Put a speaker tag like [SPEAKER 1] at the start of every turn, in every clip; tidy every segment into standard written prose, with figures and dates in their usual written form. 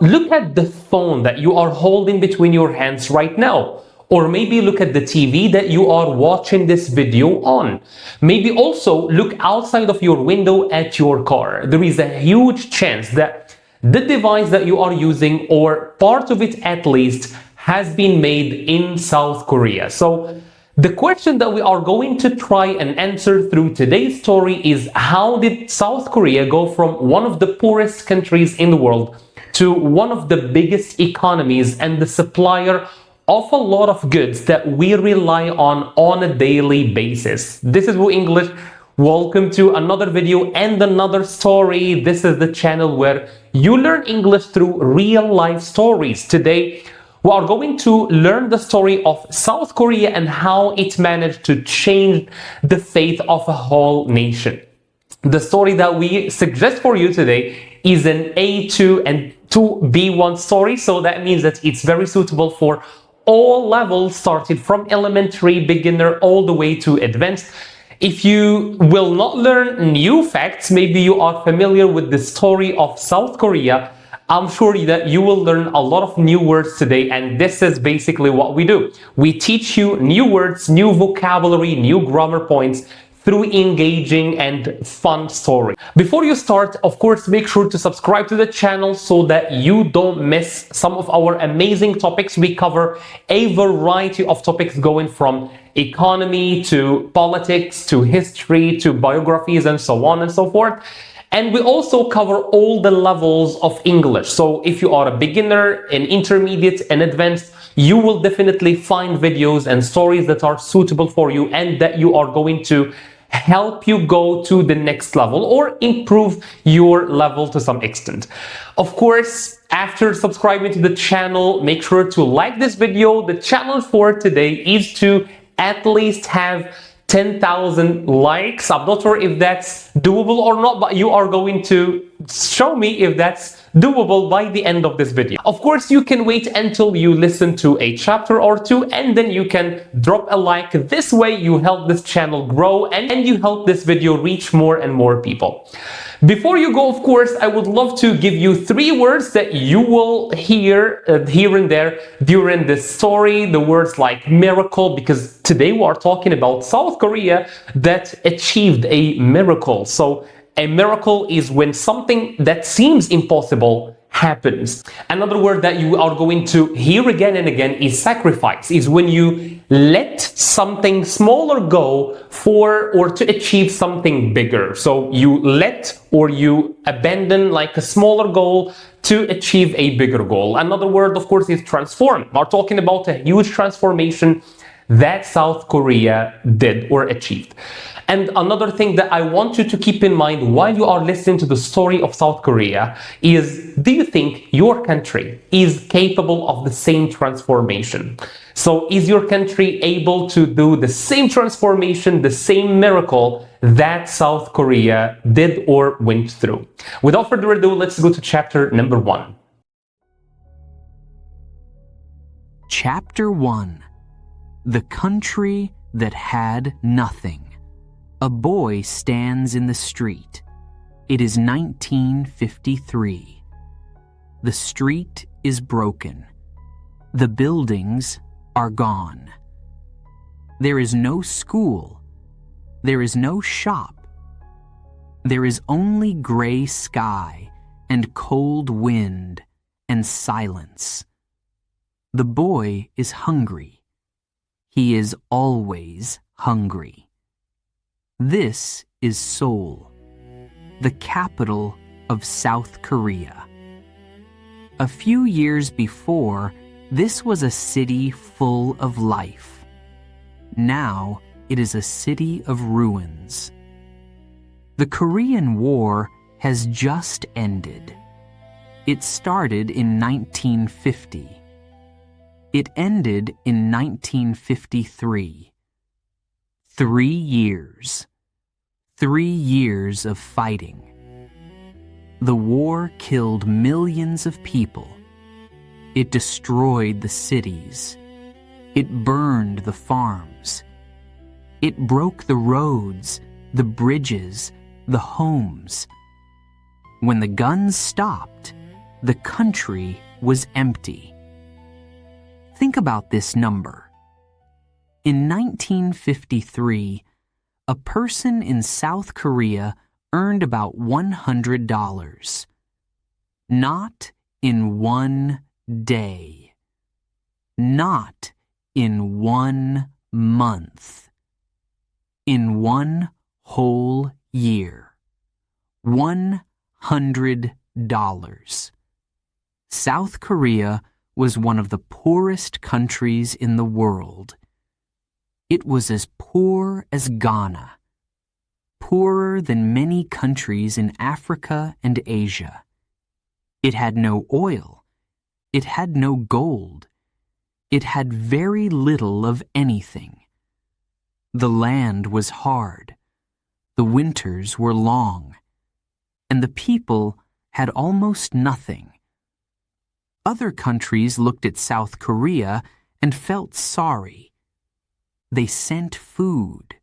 [SPEAKER 1] Look at the phone that you are holding between your hands right now. Or maybe look at the TV that you are watching this video on. Maybe also look outside of your window at your car. There is a huge chance that the device that you are using, or part of it at least, has been made in South Korea. So the question that we are going to try and answer through today's story is, how did South Korea go from one of the poorest countries in the world to one of the biggest economies and the supplier of a lot of goods that we rely on a daily basis? This is WooEnglish. Welcome to another video and another story. This is the channel where you learn English through real life stories. Today, we are going to learn the story of South Korea and how it managed to change the fate of a whole nation. The story that we suggest for you today is an A2 and 2B1 story, so that means that it's very suitable for all levels, started from elementary, beginner, all the way to advanced. If you will not learn new facts, maybe you are familiar with the story of South Korea, I'm sure that you will learn a lot of new words today, and this is basically what we do. We teach you new words, new vocabulary, new grammar points through engaging and fun story. Before you start, of course, make sure to subscribe to the channel so that you don't miss some of our amazing topics. We cover a variety of topics going from economy to politics to history to biographies and so on and so forth. And we also cover all the levels of English. So if you are a beginner, an intermediate, and advanced, you will definitely find videos and stories that are suitable for you and that you are going to help you go to the next level or improve your level to some extent. Of course, after subscribing to the channel, make sure to like this video. The challenge for today is to at least have 10,000 likes. I'm not sure if that's doable or not, but you are going to show me if that's doable by the end of this video. Of course, you can wait until you listen to a chapter or two, and then you can drop a like. This way you help this channel grow and you help this video reach more and more people. Before you go, of course, I would love to give you 3 words that you will hear here and there during this story. The words like miracle, because today we are talking about South Korea that achieved a miracle. So a miracle is when something that seems impossible happens. Another word that you are going to hear again and again is sacrifice, is when you let something smaller go for or to achieve something bigger. So you let or you abandon like a smaller goal to achieve a bigger goal. Another word, of course, is transform. We're talking about a huge transformation that South Korea did or achieved. And another thing that I want you to keep in mind while you are listening to the story of South Korea is, do you think your country is capable of the same transformation? So is your country able to do the same transformation, the same miracle that South Korea did or went through? Without further ado, let's go to chapter number 1.
[SPEAKER 2] Chapter 1. The Country That Had Nothing. A boy stands in the street. It is 1953. The street is broken. The buildings are gone. There is no school. There is no shop. There is only gray sky and cold wind and silence. The boy is hungry. He is always hungry. This is Seoul, the capital of South Korea. A few years before, this was a city full of life. Now it is a city of ruins. The Korean War has just ended. It started in 1950. It ended in 1953. 3 years. 3 years of fighting. The war killed millions of people. It destroyed the cities. It burned the farms. It broke the roads, the bridges, the homes. When the guns stopped, the country was empty. Think about this number. In 1953, a person in South Korea earned about $100. Not in one day. Not in 1 month. In 1 whole year. $100. South Korea was one of the poorest countries in the world. It was as poor as Ghana, poorer than many countries in Africa and Asia. It had no oil. It had no gold. It had very little of anything. The land was hard. The winters were long. And the people had almost nothing. Other countries looked at South Korea and felt sorry. They sent food.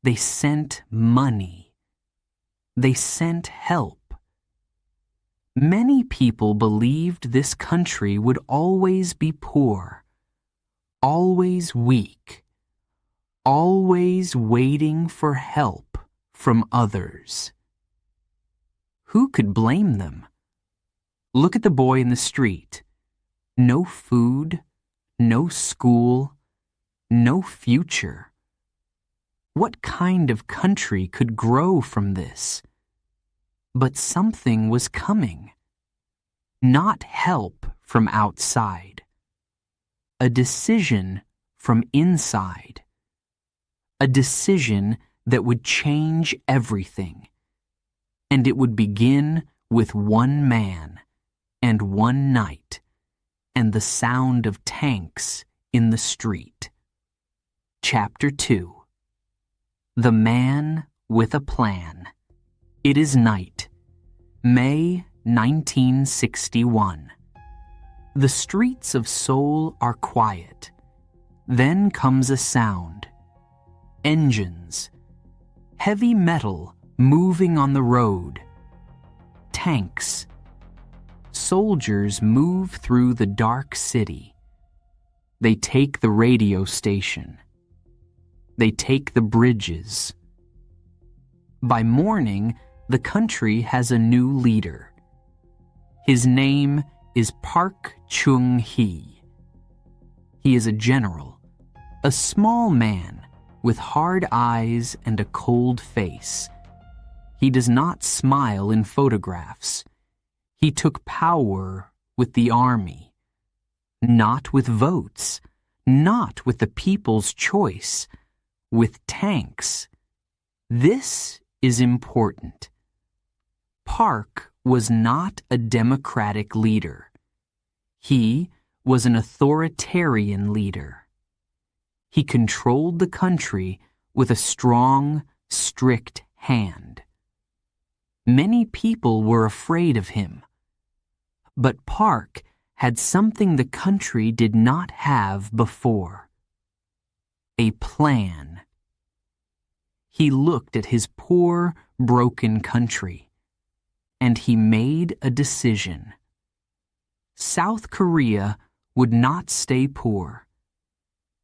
[SPEAKER 2] They sent money. They sent help. Many people believed this country would always be poor, always weak, always waiting for help from others. Who could blame them? Look at the boy in the street. No food, no school, no future. What kind of country could grow from this? But something was coming. Not help from outside. A decision from inside. A decision that would change everything. And it would begin with one man and one night and the sound of tanks in the street. Chapter 2. The Man with a Plan. It is night. May 1961. The streets of Seoul are quiet. Then comes a sound. Engines. Heavy metal moving on the road. Tanks. Soldiers move through the dark city. They take the radio station. They take the bridges. By morning, the country has a new leader. His name is Park Chung-hee. He is a general, a small man with hard eyes and a cold face. He does not smile in photographs. He took power with the army. Not with votes, not with the people's choice, with tanks. This is important. Park was not a democratic leader. He was an authoritarian leader. He controlled the country with a strong, strict hand. Many people were afraid of him. But Park had something the country did not have before. A plan. He looked at his poor, broken country, and he made a decision. South Korea would not stay poor.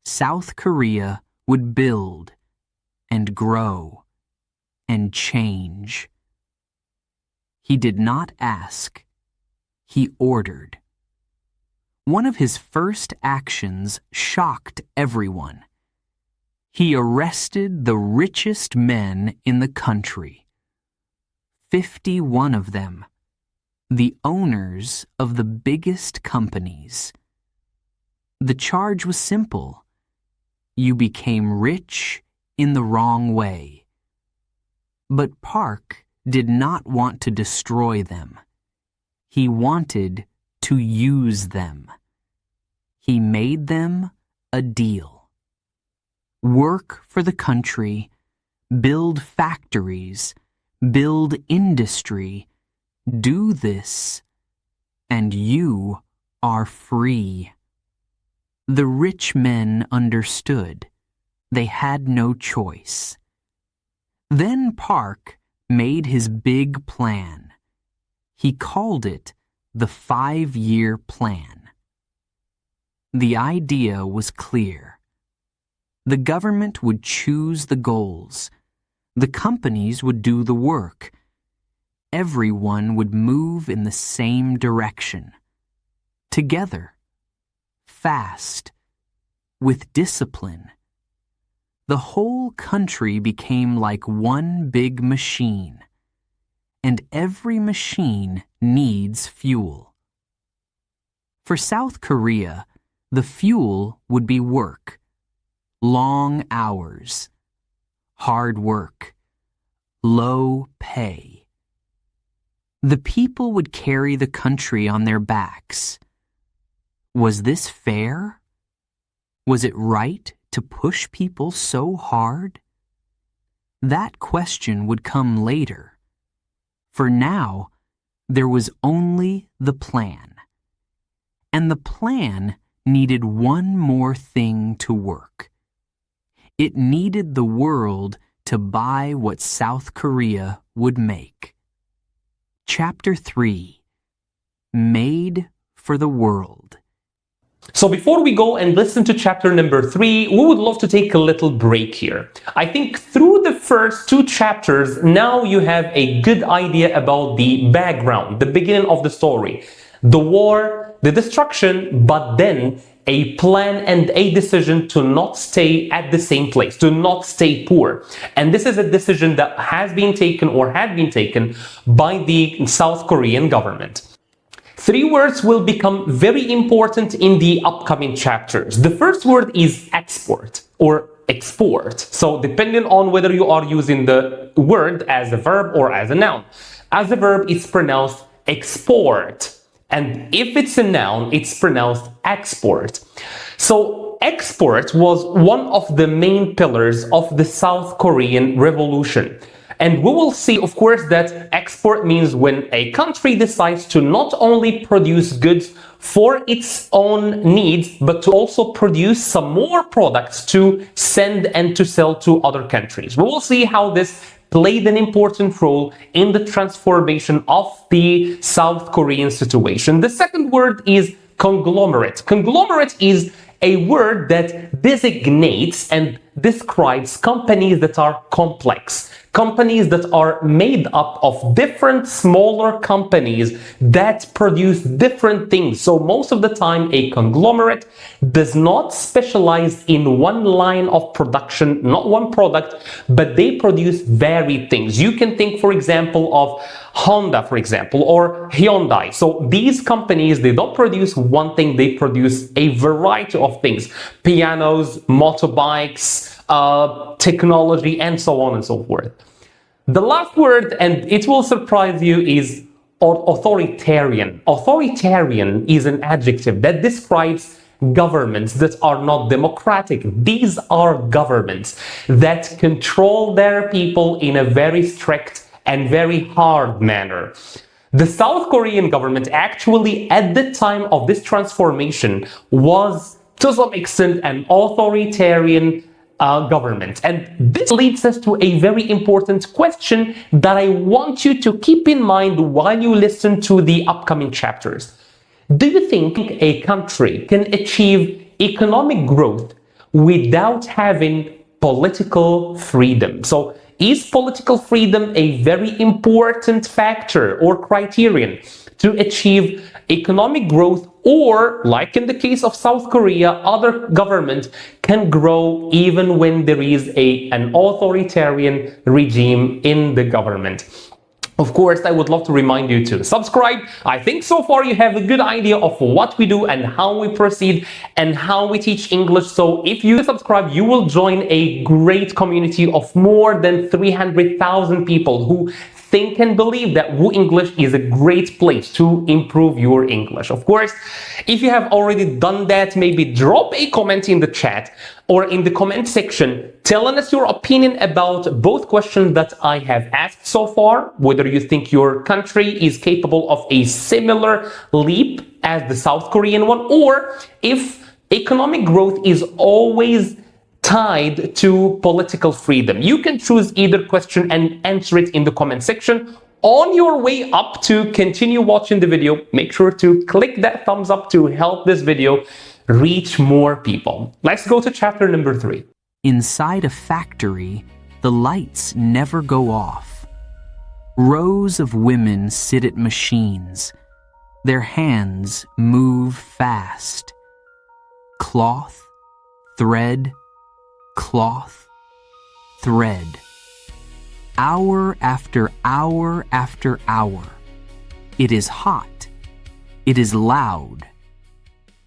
[SPEAKER 2] South Korea would build and grow and change. He did not ask. He ordered. One of his first actions shocked everyone. He arrested the richest men in the country. 51 of them, the owners of the biggest companies. The charge was simple. You became rich in the wrong way. But Park did not want to destroy them. He wanted to use them. He made them a deal. Work for the country, build factories, build industry, do this, and you are free. The rich men understood. They had no choice. Then Park made his big plan. He called it the 5-year plan. The idea was clear. The government would choose the goals. The companies would do the work. Everyone would move in the same direction. Together. Fast. With discipline. The whole country became like one big machine. And every machine needs fuel. For South Korea, the fuel would be work. Long hours. Hard work. Low pay. The people would carry the country on their backs. Was this fair? Was it right to push people so hard? That question would come later. For now, there was only the plan. And the plan needed one more thing to work. It needed the world to buy what South Korea would make. Chapter 3. Made for the World.
[SPEAKER 1] So before we go and listen to chapter number 3, we would love to take a little break here. I think through the first 2 chapters, now you have a good idea about the background, the beginning of the story, the war, the destruction, but then a plan and a decision to not stay at the same place, to not stay poor. And this is a decision that has been taken or had been taken by the South Korean government. 3 words will become very important in the upcoming chapters. The first word is export or export. So depending on whether you are using the word as a verb or as a noun. As a verb, it's pronounced export. And if it's a noun, it's pronounced export. So export was one of the main pillars of the South Korean Revolution. And we will see, of course, that export means when a country decides to not only produce goods for its own needs, but to also produce some more products to send and to sell to other countries. We will see how this played an important role in the transformation of the South Korean situation. The second word is conglomerate. Conglomerate is a word that designates and describes companies that are complex, companies that are made up of different smaller companies that produce different things. So most of the time, a conglomerate does not specialize in one line of production, not one product, but they produce varied things. You can think, for example, of Honda, for example, or Hyundai. So these companies, they don't produce one thing, they produce a variety of things. Pianos, motorbikes, technology, and so on and so forth. The last word, and it will surprise you, is authoritarian. Authoritarian is an adjective that describes governments that are not democratic. These are governments that control their people in a very strict and very hard manner. The South Korean government actually, at the time of this transformation, was to some extent an authoritarian government. And this leads us to a very important question that I want you to keep in mind while you listen to the upcoming chapters. Do you think a country can achieve economic growth without having political freedom? So is political freedom a very important factor or criterion to achieve economic growth, or, like in the case of South Korea, other governments can grow even when there is an authoritarian regime in the government? Of course, I would love to remind you to subscribe. I think so far you have a good idea of what we do and how we proceed and how we teach English. So if you subscribe, you will join a great community of more than 300,000 people who think and believe that WooEnglish is a great place to improve your English. Of course, if you have already done that, maybe drop a comment in the chat or in the comment section telling us your opinion about both questions that I have asked so far, whether you think your country is capable of a similar leap as the South Korean one, or if economic growth is always tied to political freedom. You can choose either question and answer it in the comment section, On your way up to continue watching the video, make sure to click that thumbs up to help this video reach more people. Let's go to chapter number 3.
[SPEAKER 2] Inside a factory, the lights never go off. Rows of women sit at machines. Their hands move fast. Cloth, thread, cloth, thread. Hour after hour after hour. It is hot. It is loud.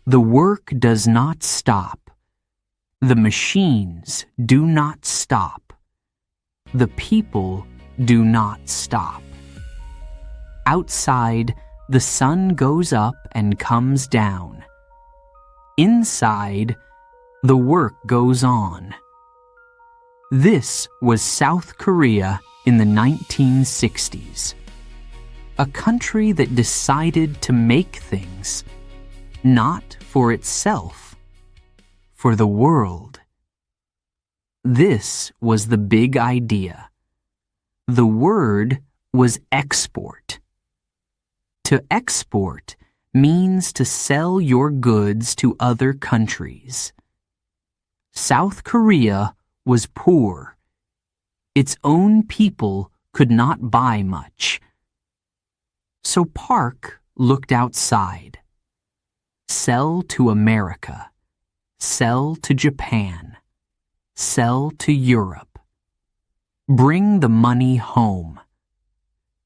[SPEAKER 2] The work does not stop. The machines do not stop. The people do not stop. Outside, the sun goes up and comes down. Inside, the work goes on. This was South Korea in the 1960s. A country that decided to make things, not for itself, for the world. This was the big idea. The word was export. To export means to sell your goods to other countries. South Korea was poor. Its own people could not buy much. So Park looked outside. Sell to America. Sell to Japan. Sell to Europe. Bring the money home.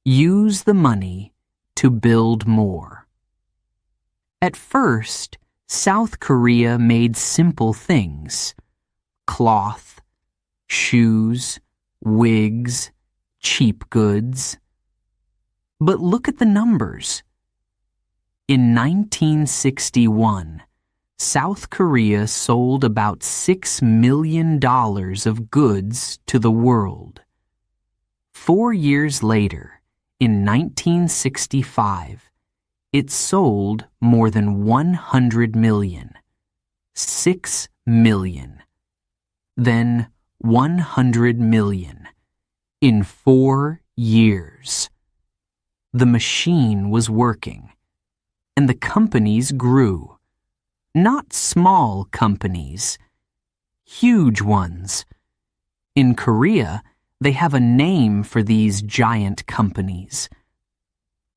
[SPEAKER 2] Use the money to build more. At first, South Korea made simple things: cloth, shoes, wigs, cheap goods. But look at the numbers. In 1961, South Korea sold about $6 million of goods to the world. 4 years later, in 1965, it sold more than 100 million. 6 million. Then 100 million. In 4 years. The machine was working, and the companies grew. Not small companies, huge ones. In Korea, they have a name for these giant companies.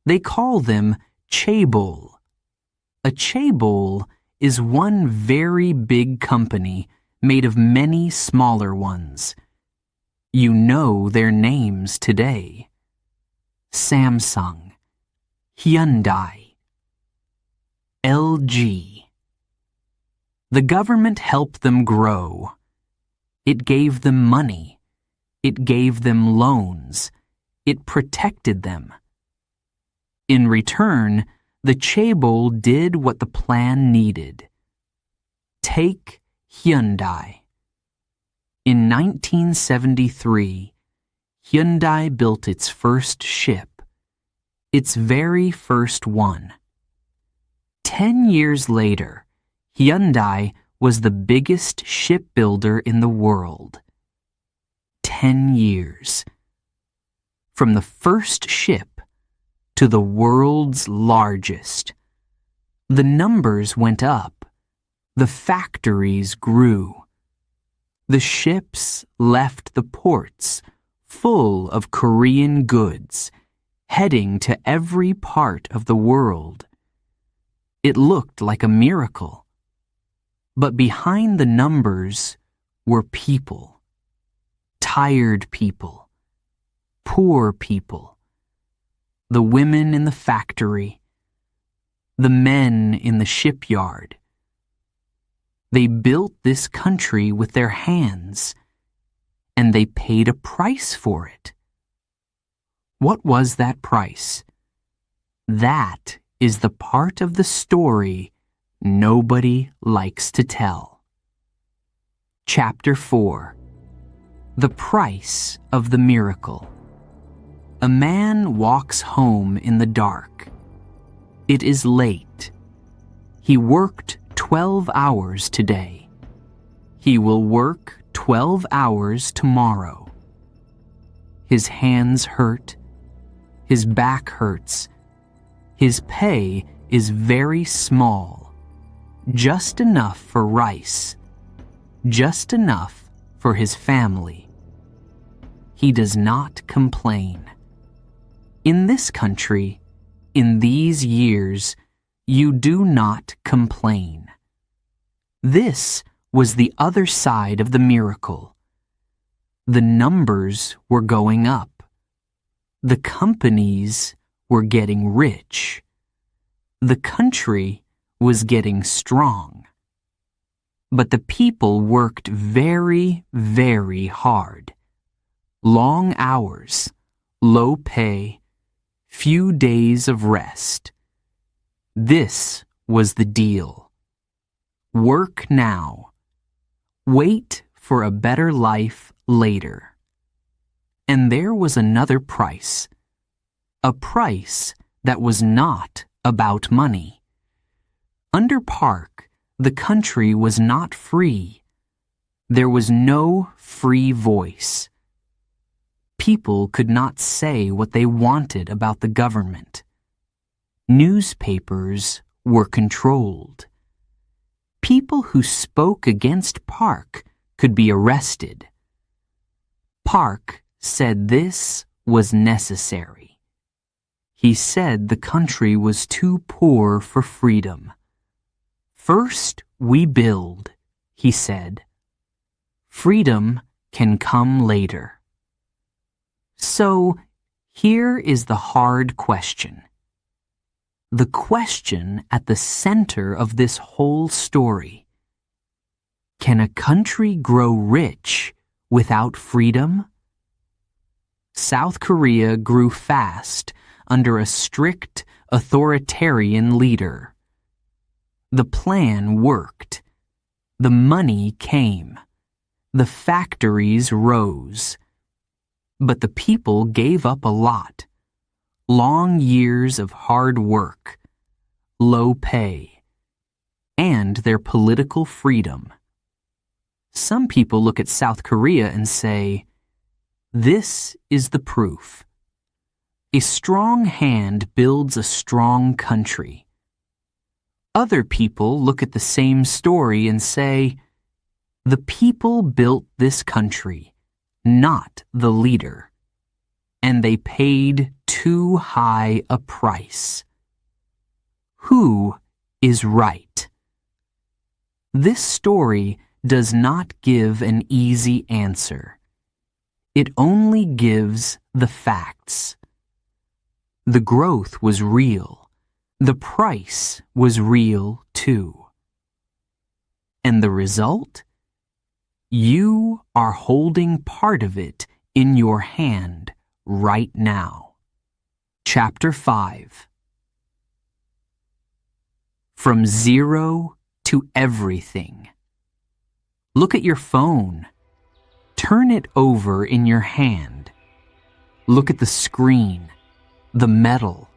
[SPEAKER 2] They call them chaebol. A chaebol is one very big company made of many smaller ones. You know their names today. Samsung, Hyundai, LG. The government helped them grow. It gave them money. It gave them loans. It protected them. In return, the chaebol did what the plan needed. Take Hyundai. In 1973, Hyundai built its first ship, its very first one. 10 years later, Hyundai was the biggest shipbuilder in the world. 10 years. From the first ship to the world's largest. The numbers went up. The factories grew. The ships left the ports full of Korean goods, heading to every part of the world. It looked like a miracle. But behind the numbers were people. Tired people. Poor people. The women in the factory. The men in the shipyard. They built this country with their hands, and they paid a price for it. What was that price? That is the part of the story nobody likes to tell. Chapter 4. The Price of the Miracle. A man walks home in the dark. It is late. He worked 12 hours today. He will work 12 hours tomorrow. His hands hurt. His back hurts. His pay is very small, just enough for rice, just enough for his family. He does not complain. In this country, in these years, you do not complain. This was the other side of the miracle. The numbers were going up. The companies were getting rich. The country was getting strong. But the people worked very, very hard. Long hours, low pay, few days of rest. This was the deal. Work now. Wait for a better life later. And there was another price. A price that was not about money. Under Park, the country was not free. There was no free voice. People could not say what they wanted about the government. Newspapers were controlled. People who spoke against Park could be arrested. Park said this was necessary. He said the country was too poor for freedom. First we build, he said. Freedom can come later. So here is the hard question. The question at the center of this whole story. Can a country grow rich without freedom? South Korea grew fast under a strict authoritarian leader. The plan worked. The money came. The factories rose. But the people gave up a lot. Long years of hard work, low pay, and their political freedom. Some people look at South Korea and say, this is the proof. A strong hand builds a strong country. Other people look at the same story and say, the people built this country, not the leader, and they paid too high a price. Who is right? This story does not give an easy answer. It only gives the facts. The growth was real. The price was real too. And the result? You are holding part of it in your hand right now. Chapter 5. From zero to everything. Look at your phone. Turn it over in your hand. Look at the screen, the metal,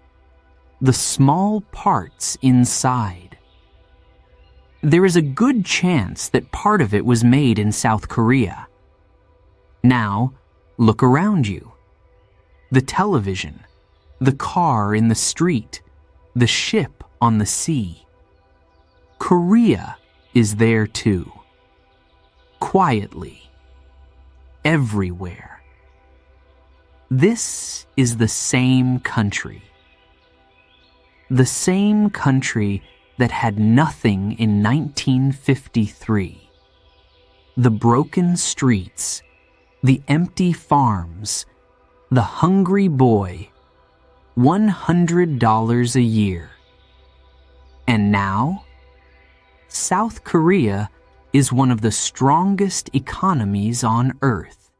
[SPEAKER 2] the small parts inside. There is a good chance that part of it was made in South Korea. Now, look around you. The television, the car in the street, the ship on the sea. Korea is there too. Quietly. Everywhere. This is the same country. The same country that had nothing in 1953. The broken streets, the empty farms, the hungry boy, $100 a year. And now, South Korea is one of the strongest economies on earth.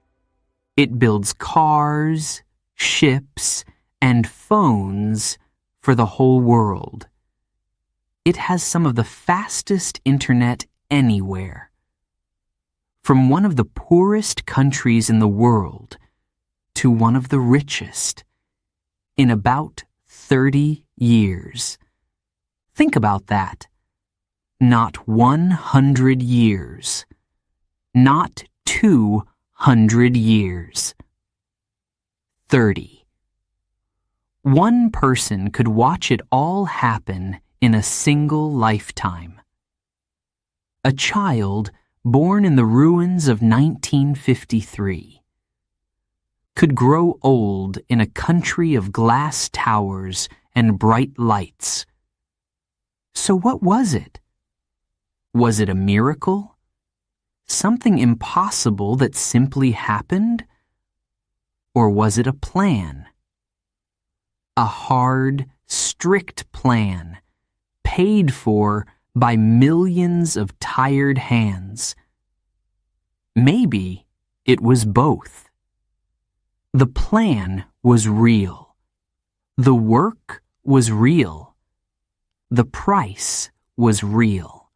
[SPEAKER 2] It builds cars, ships, and phones for the whole world. It has some of the fastest internet anywhere. From one of the poorest countries in the world to one of the richest in about 30 years. Think about that. Not 100 years. Not 200 years. 30. One person could watch it all happen in a single lifetime. A child born in the ruins of 1953 could grow old in a country of glass towers and bright lights. So what was it? Was it a miracle? Something impossible that simply happened? Or was it a plan? A hard, strict plan, paid for by millions of tired hands. Maybe it was both. The plan was real. The work was real. The price was real.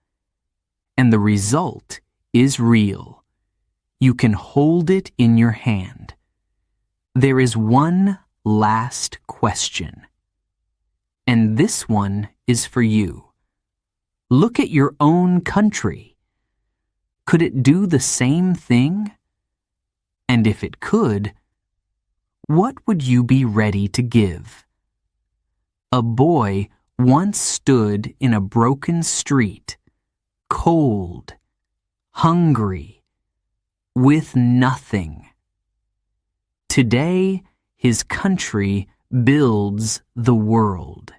[SPEAKER 2] And the result is real. You can hold it in your hand. There is one last question. And this one is for you. Look at your own country. Could it do the same thing? And if it could, what would you be ready to give? A boy once stood in a broken street, cold, hungry, with nothing. Today, his country builds the world.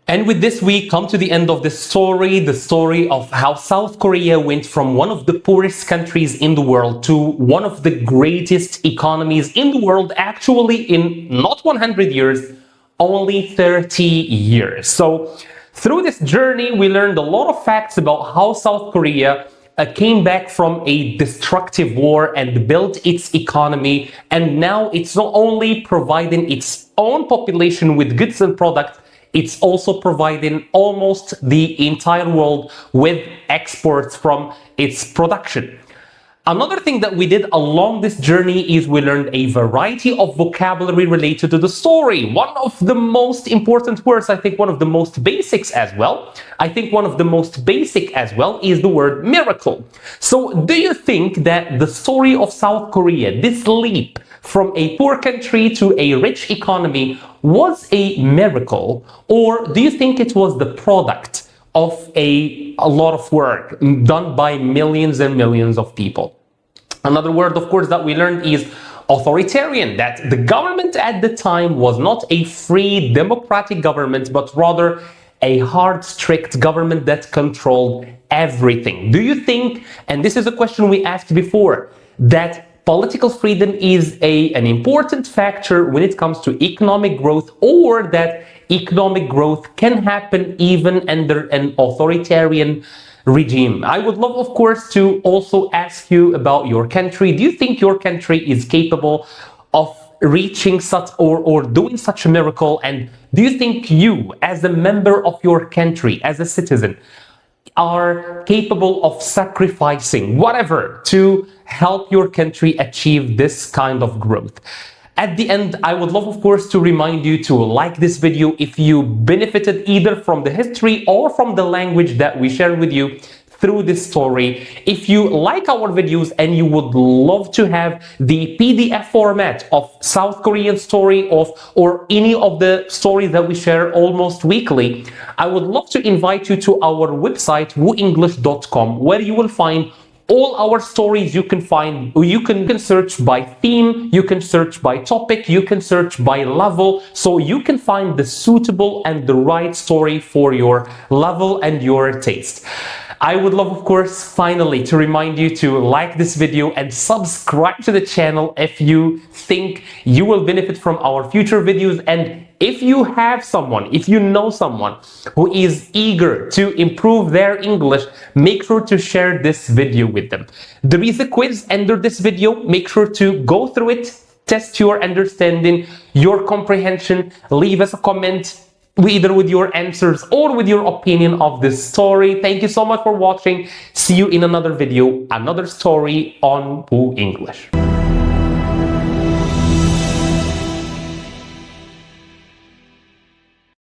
[SPEAKER 1] And with this, we come to the end of the story of how South Korea went from one of the poorest countries in the world to one of the greatest economies in the world, actually in not 100 years, only 30 years. So through this journey, we learned a lot of facts about how South Korea came back from a destructive war and built its economy. And now it's not only providing its own population with goods and products, it's also providing almost the entire world with exports from its production. Another thing that we did along this journey is we learned a variety of vocabulary related to the story. One of the most important words, I think one of the most basics as well, is the word miracle. So do you think that the story of South Korea, this leap from a poor country to a rich economy, was a miracle? Or do you think it was the product of a lot of work done by millions and millions of people? Another word, of course, that we learned is authoritarian, that the government at the time was not a free democratic government, but rather a hard, strict government that controlled everything. Do you think, and this is a question we asked before, that political freedom is an important factor when it comes to economic growth, or that economic growth can happen even under an authoritarian regime? I would love, of course, to also ask you about your country. Do you think your country is capable of reaching such or doing such a miracle? And do you think you, as a member of your country, as a citizen, are capable of sacrificing whatever to help your country achieve this kind of growth? At the end, I would love, of course, to remind you to like this video if you benefited either from the history or from the language that we share with you through this story. If you like our videos and you would love to have the PDF format of South Korean story or any of the stories that we share almost weekly, I would love to invite you to our website, WooEnglish.com, where you will find all our stories. You can search by theme, you can search by topic, you can search by level, so you can find the suitable and the right story for your level and your taste. I would love, of course, finally to remind you to like this video and subscribe to the channel if you think you will benefit from our future videos. And if you know someone who is eager to improve their English, make sure to share this video with them. There is a quiz under this video. Make sure to go through it, test your understanding, your comprehension, leave us a comment, either with your answers or with your opinion of this story. Thank you so much for watching. See you in another video, another story on WooEnglish.